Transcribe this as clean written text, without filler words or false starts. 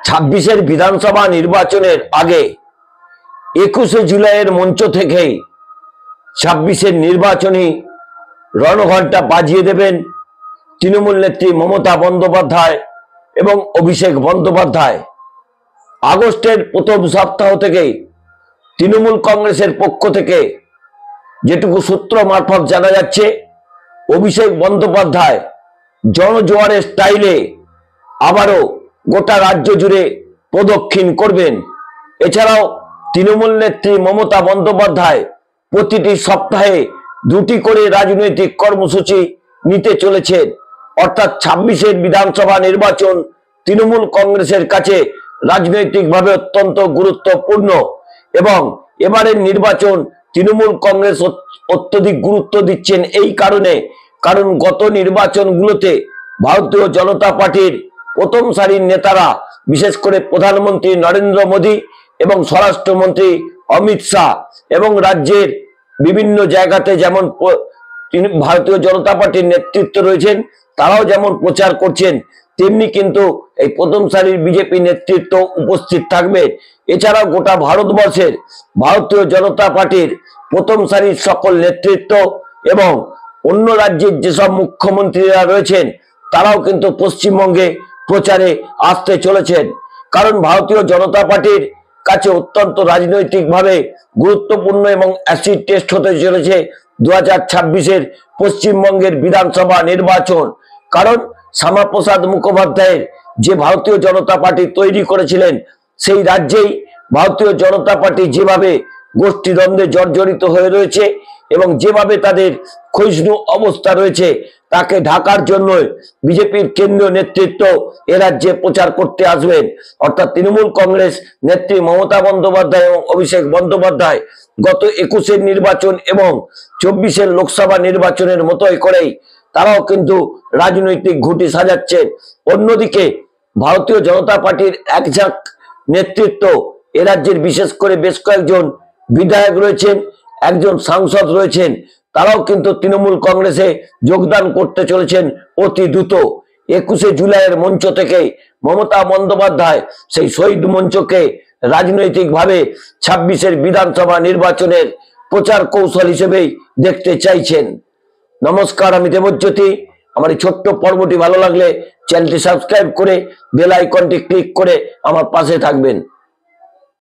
ছাব্বিশের বিধানসভা নির্বাচনের আগে 21শে জুলাইয়ের মঞ্চ থেকেই 26-এর নির্বাচনী রণঘণ্টা বাজিয়ে দেবেন তৃণমূল নেত্রী মমতা বন্দ্যোপাধ্যায় এবং অভিষেক বন্দ্যোপাধ্যায়। আগস্টের প্রথম সপ্তাহ থেকেই তৃণমূল কংগ্রেসের পক্ষ থেকে যেটুকু সূত্র মারফত জানা যাচ্ছে, অভিষেক বন্দ্যোপাধ্যায় জনজোয়ারের স্টাইলে আবারও গোটা রাজ্য জুড়ে প্রদক্ষিণ করবেন। এছাড়াও তৃণমূল নেত্রী মমতা বন্দ্যোপাধ্যায় প্রতিটি সপ্তাহে 2টি করে রাজনৈতিক কর্মসূচি নিতে চলেছেন। অর্থাৎ 26-এর বিধানসভা নির্বাচন তৃণমূল কংগ্রেসের কাছে রাজনৈতিকভাবে অত্যন্ত গুরুত্বপূর্ণ এবং এবারের নির্বাচন তৃণমূল কংগ্রেস অত্যধিক গুরুত্ব দিচ্ছেন এই কারণ গত নির্বাচনগুলোতে ভারতীয় জনতা পার্টির প্রথম সারির নেতারা, বিশেষ করে প্রধানমন্ত্রী নরেন্দ্র মোদী এবং স্বরাষ্ট্রমন্ত্রী অমিত শাহ এবং রাজ্যের বিভিন্ন জায়গাতে যেমন ভারতীয় জনতা পার্টির নেতৃত্ব রয়েছেন, তারাও যেমন প্রচার করছেন, তেমনি কিন্তু এই প্রথম সারির বিজেপি নেতৃত্ব উপস্থিত থাকবে। এছাড়াও গোটা ভারতবর্ষের ভারতীয় জনতা পার্টির প্রথম সারির সকল নেতৃত্ব এবং অন্য রাজ্যের যেসব মুখ্যমন্ত্রীরা রয়েছেন তারাও কিন্তু পশ্চিমবঙ্গে প্রচারে আসতে চলেছেন। কারণ ভারতীয় জনতা পার্টির কাছে অত্যন্ত রাজনৈতিকভাবে গুরুত্বপূর্ণ এবং অ্যাসিড টেস্ট হতে চলেছে 2026-এর পশ্চিমবঙ্গের বিধানসভা নির্বাচন। কারণ শ্যামাপ্রসাদ মুখোপাধ্যায়ের যে ভারতীয় জনতা পার্টি তৈরি করেছিলেন, সেই রাজ্যেই ভারতীয় জনতা পার্টি যেভাবে গোষ্ঠীদ্বন্দ্বে জর্জরিত হয়ে রয়েছে এবং যেভাবে তাদের ক্ষয়িষ্ণু অবস্থা রয়েছে, তাকে ঢাকার জন্য বিজেপির কেন্দ্রীয় নেতৃত্ব এ রাজ্যে প্রচার করতে আসবেন। অর্থাৎ তৃণমূল কংগ্রেস নেত্রী মমতা বন্দ্যোপাধ্যায় এবং অভিষেক বন্দ্যোপাধ্যায় গত 21-এর নির্বাচন এবং 24-এর লোকসভা নির্বাচনের মতোই করেই তারাও কিন্তু রাজনৈতিক ঘুঁটি সাজাচ্ছেন। অন্যদিকে ভারতীয় জনতা পার্টির একঝাঁক নেতৃত্ব এ রাজ্যের বিশেষ করে বেশ কয়েকজন বিধায়ক রয়েছেন, একজন সাংসদ রয়েছেন, তারাও কিন্তু তৃণমূল কংগ্রেসে যোগদান করতে চলেছেন অতি দ্রুত। 21শে জুলাইয়ের মঞ্চ থেকে মমতা বন্দ্যোপাধ্যায় সেই শহীদ মঞ্চকে রাজনৈতিকভাবে 26-এর বিধানসভা নির্বাচনের প্রচার কৌশল হিসেবেই দেখতে চাইছেন। নমস্কার, আমি দেবজ্যোতি। আমার এই ছোট্ট পর্বটি ভালো লাগলে চ্যানেলটি সাবস্ক্রাইব করে বেল আইকনটি ক্লিক করে আমার পাশে থাকবেন।